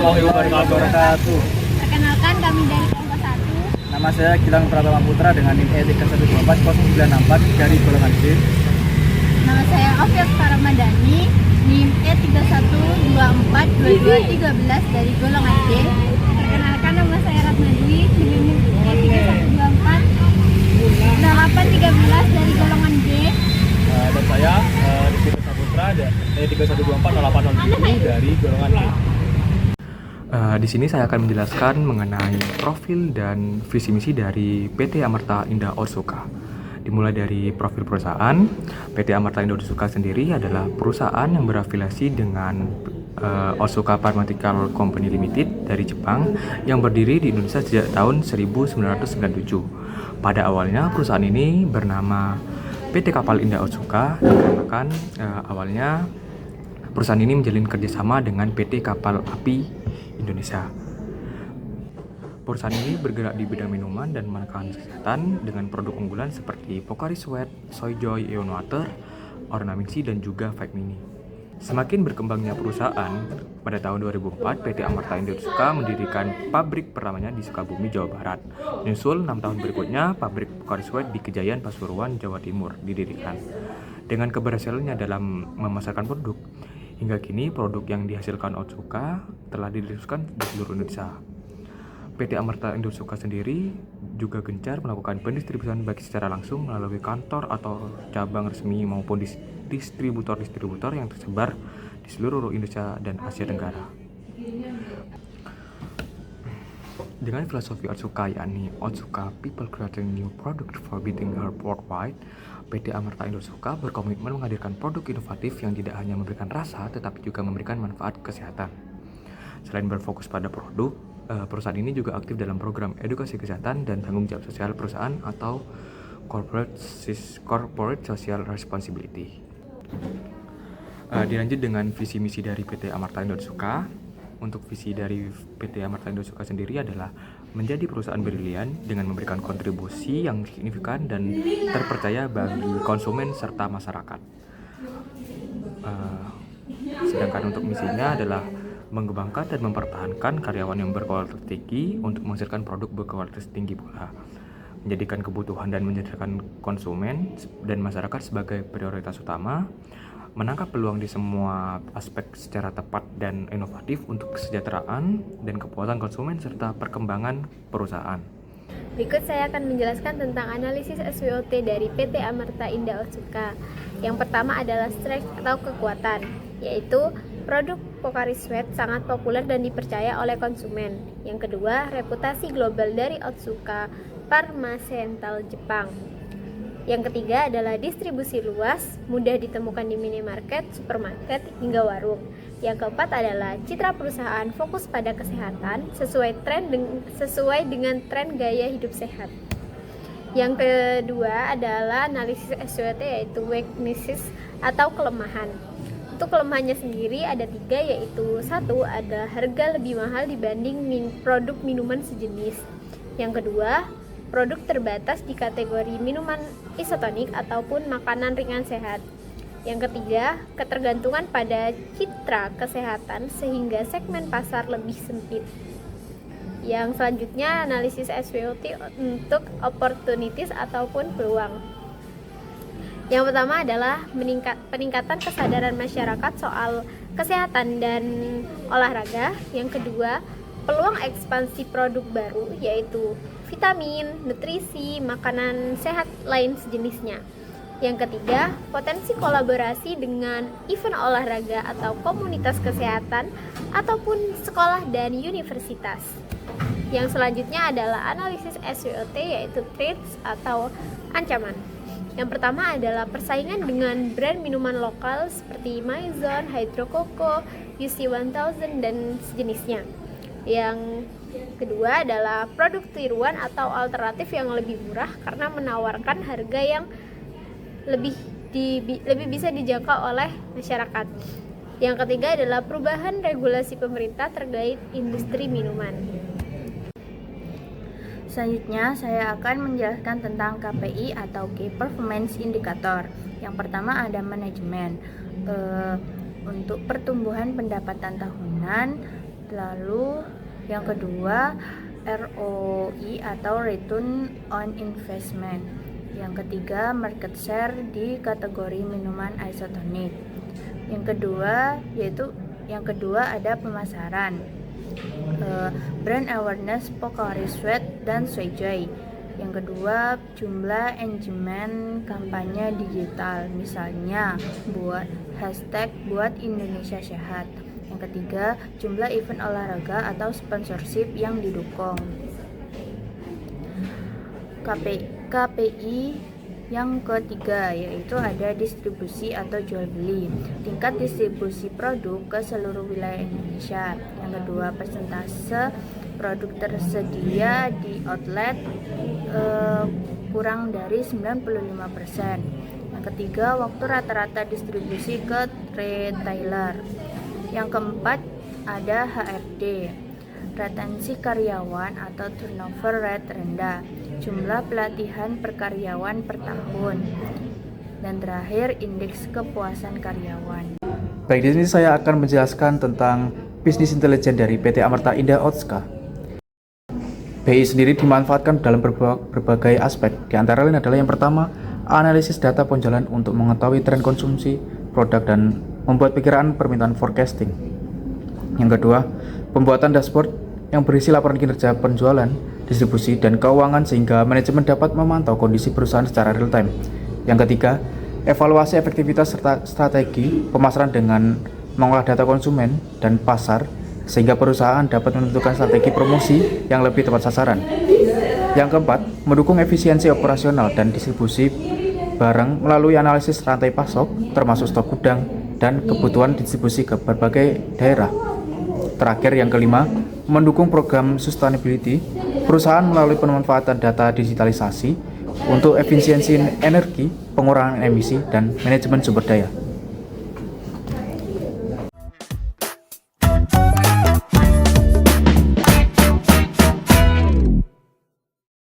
warahmatullahi wabarakatuh. Perkenalkan kami dari kelompok 1. Nama saya Gilang Pratama Putra dengan NIM E3124094 dari golongan C. Nama saya Ovius Paramadani, NIM E31242213 dari golongan D. Perkenalkan nama saya Ratnadwi, NIM E31248813 dari golongan D. Dan saya Rizky Putra E3124080 dari golongan E. Di sini saya akan menjelaskan mengenai profil dan visi misi dari PT Amarta Indah Otsuka. Dimulai dari profil perusahaan, PT Amarta Indah Otsuka sendiri adalah perusahaan yang berafiliasi dengan Otsuka Pharmaceutical Company Limited dari Jepang yang berdiri di Indonesia sejak tahun 1997. Pada awalnya perusahaan ini bernama PT Kapal Indah Otsuka dikarenakan awalnya perusahaan ini menjalin kerjasama dengan PT Kapal Api Indonesia. Perusahaan ini bergerak di bidang minuman dan makanan kesehatan dengan produk unggulan seperti Pocari Sweat, Soyjoy, Eon Water, Ornaminsi, dan juga Vibe Mini. Semakin berkembangnya perusahaan, pada tahun 2004 PT Amarta Indah Otsuka mendirikan pabrik pertamanya di Sukabumi, Jawa Barat. Menyusul 6 tahun berikutnya, pabrik Pocari Sweat di Kejayaan, Pasuruan, Jawa Timur didirikan. Dengan keberhasilannya dalam memasarkan produk, hingga kini produk yang dihasilkan Otsuka telah didistribusikan di seluruh Indonesia. PT Amarta Indah Otsuka sendiri juga gencar melakukan pendistribusian baik secara langsung melalui kantor atau cabang resmi maupun distributor-distributor yang tersebar di seluruh Indonesia dan Asia Tenggara. Dengan filosofi Otsuka yakni Otsuka People Creating New Product for Beating Her Worldwide, PT Amarta Indah Otsuka berkomitmen menghadirkan produk inovatif yang tidak hanya memberikan rasa tetapi juga memberikan manfaat kesehatan. Selain berfokus pada produk, perusahaan ini juga aktif dalam program edukasi kesehatan dan tanggung jawab sosial perusahaan atau Corporate Social Responsibility. Dilanjut dengan visi misi dari PT Amarta Indah Otsuka. Untuk visi dari PT Amarta Indah Otsuka sendiri adalah menjadi perusahaan brilian dengan memberikan kontribusi yang signifikan dan terpercaya bagi konsumen serta masyarakat. Sedangkan untuk misinya adalah mengembangkan dan mempertahankan karyawan yang berkualitas tinggi untuk menghasilkan produk berkualitas tinggi pula, menjadikan kebutuhan dan menjadikan konsumen dan masyarakat sebagai prioritas utama, menangkap peluang di semua aspek secara tepat dan inovatif untuk kesejahteraan dan kepuasan konsumen serta perkembangan perusahaan. Berikut saya akan menjelaskan tentang analisis SWOT dari PT Amarta Indah Otsuka. Yang pertama adalah strength atau kekuatan, yaitu produk Pocari Sweat sangat populer dan dipercaya oleh konsumen. Yang kedua, reputasi global dari Otsuka Pharmaceutical Jepang. Yang ketiga adalah distribusi luas, mudah ditemukan di minimarket, supermarket, hingga warung. Yang keempat adalah citra perusahaan fokus pada kesehatan sesuai dengan tren gaya hidup sehat. Yang kedua adalah analisis SWOT yaitu weaknesses atau kelemahan. Untuk kelemahannya sendiri ada 3, yaitu 1 ada harga lebih mahal dibanding produk minuman sejenis. Yang kedua, produk terbatas di kategori minuman isotonik ataupun makanan ringan sehat. Yang ketiga, ketergantungan pada citra kesehatan sehingga segmen pasar lebih sempit. Yang selanjutnya, analisis SWOT untuk opportunities ataupun peluang. Yang pertama adalah peningkatan kesadaran masyarakat soal kesehatan dan olahraga. Yang kedua, peluang ekspansi produk baru yaitu vitamin, nutrisi, makanan sehat lain sejenisnya. Yang ketiga, potensi kolaborasi dengan event olahraga atau komunitas kesehatan ataupun sekolah dan universitas. Yang selanjutnya adalah analisis SWOT yaitu threats atau ancaman. Yang pertama adalah persaingan dengan brand minuman lokal seperti Maison, Hydro Coco, UC1000 dan sejenisnya. Yang kedua adalah produk tiruan atau alternatif yang lebih murah karena menawarkan harga yang lebih bisa dijangkau oleh masyarakat. Yang ketiga adalah perubahan regulasi pemerintah terkait industri minuman. Selanjutnya, saya akan menjelaskan tentang KPI atau Key Performance Indicator. Yang pertama ada manajemen. Untuk pertumbuhan pendapatan tahunan Lalu yang kedua ROI atau Return on Investment. Yang ketiga market share di kategori minuman isotonik. Yang kedua ada pemasaran, brand awareness Pocari Sweat dan Soyjoy. Yang kedua jumlah engagement kampanye digital, misalnya buat hashtag buat Indonesia Sehat. Yang ketiga jumlah event olahraga atau sponsorship yang didukung. KPI yang ketiga yaitu ada distribusi atau jual beli, tingkat distribusi produk ke seluruh wilayah Indonesia. Yang kedua persentase produk tersedia di outlet kurang dari 95%. Yang ketiga waktu rata-rata distribusi ke retailer. Yang keempat ada HRD, retensi karyawan atau turnover rate rendah, jumlah pelatihan per karyawan per tahun, dan terakhir indeks kepuasan karyawan. Baik, di sini saya akan menjelaskan tentang bisnis intelijen dari PT Amerta Indah Otska. BI sendiri dimanfaatkan dalam berbagai aspek. Di antara lain adalah yang pertama, analisis data penjualan untuk mengetahui tren konsumsi produk dan membuat perkiraan permintaan forecasting. Yang kedua, pembuatan dashboard yang berisi laporan kinerja penjualan, distribusi, dan keuangan sehingga manajemen dapat memantau kondisi perusahaan secara real time. Yang ketiga, evaluasi efektivitas serta strategi pemasaran dengan mengolah data konsumen dan pasar sehingga perusahaan dapat menentukan strategi promosi yang lebih tepat sasaran. Yang keempat, mendukung efisiensi operasional dan distribusi barang melalui analisis rantai pasok termasuk stok gudang dan kebutuhan distribusi ke berbagai daerah. Terakhir, yang kelima, mendukung program sustainability perusahaan melalui pemanfaatan data digitalisasi untuk efisiensi energi, pengurangan emisi, dan manajemen sumber daya.